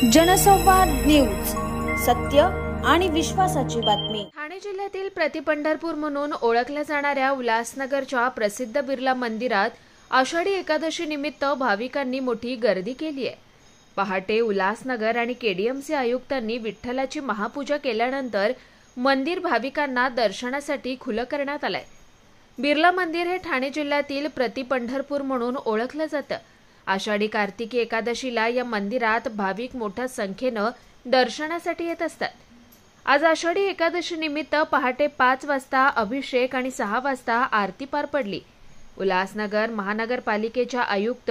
जनसंवाद न्यूज, सत्य आणि विश्वासाची बातमी। ठाणे जिल्ह्यातील प्रतिपंढरपूर म्हणून ओळखल्या जाणाऱ्या उल्हासनगरच्या प्रसिद्ध बिर्ला मंदिरात आषाढी एकादशी निमित्त भाविकांनी मोठी गर्दी केली आहे। पहाटे उल्हासनगर आणि केडीएमसी आयुक्तांनी विठ्ठलाची महापूजा केल्यानंतर मंदिर भाविकांना दर्शनासाठी खुलं करण्यात आलंय। बिर्ला मंदिर हे ठाणे जिल्ह्यातील प्रतिपंढरपूर म्हणून ओळखलं जातं। आषाढी कार्तिकी एकादशीला या मंदिरात भाविक मोठ्या संख्येनं दर्शनासाठी येत असतात। आज आषाढी एकादशी निमित्त पहाटे 5 वाजता अभिषेक आणि 6 वाजता आरती पार पडली। उल्हासनगर महानगरपालिकेच्या आयुक्त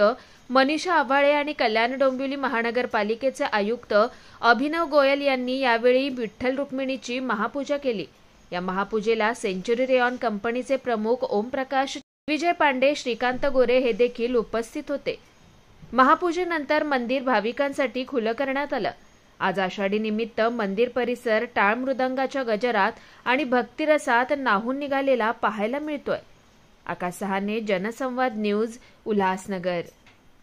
मनीषा आव्हाळे आणि कल्याण डोंबिवली महानगरपालिकेचे आयुक्त अभिनव गोयल यांनी यावेळी विठ्ठल रुक्मिणीची महापूजा केली। या महापूजेला सेंचुरी रेयॉन कंपनीचे प्रमुख ओमप्रकाश विजय पांडे, श्रीकांत गोरे हे देखील उपस्थित होते। महापूजेनंतर मंदिर भाविकांसाठी खुलं करण्यात आलं। आज आषाढी निमित्त मंदिर परिसर टाळ मृदंगाच्या गजरात आणि भक्तिरसात न्हाऊन निघालेला पाहायला मिळतोय। आकाश सहाने, जनसंवाद न्यूज, उल्हासनगर।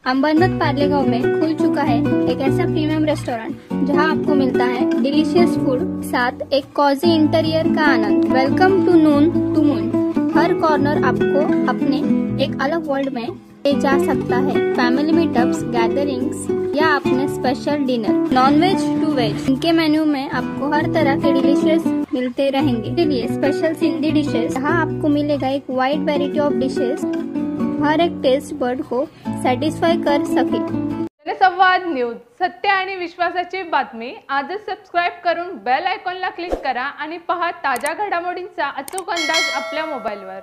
अंबरनाथ पार्ले गांव में खुल चुका है एक ऐसा प्रीमियम रेस्टोरेंट जहां आपको मिलता है डिलीशियस फूड, साथ एक कॉजी इंटीरियर का आनंद। Welcome to noon to moon. हर कॉर्नर आपको अपने एक अलग वर्ल्ड में ले जा सकता है। फैमिली मीटअप्स, गैदरिंग्स या अपने special dinner, non veg to veg, इनके मेन्यू में आपको हर तरह के डिलीशियस मिलते रहेंगे। इसलिए स्पेशल सिंधी डिशेस, जहाँ आपको मिलेगा एक वाइड वैरायटी ऑफ डिशेस, हर एक टेस्ट बर्ड को सॅटिस्फाय कर सके। जनसंवाद न्यूज, सत्य आणि विश्वासाची बातमी। आजच सबस्क्राइब करून बेल आयकॉनला क्लिक करा आणि पहा ताज्या घडामोडींचा अचूक अंदाज आपल्या मोबाईलवर।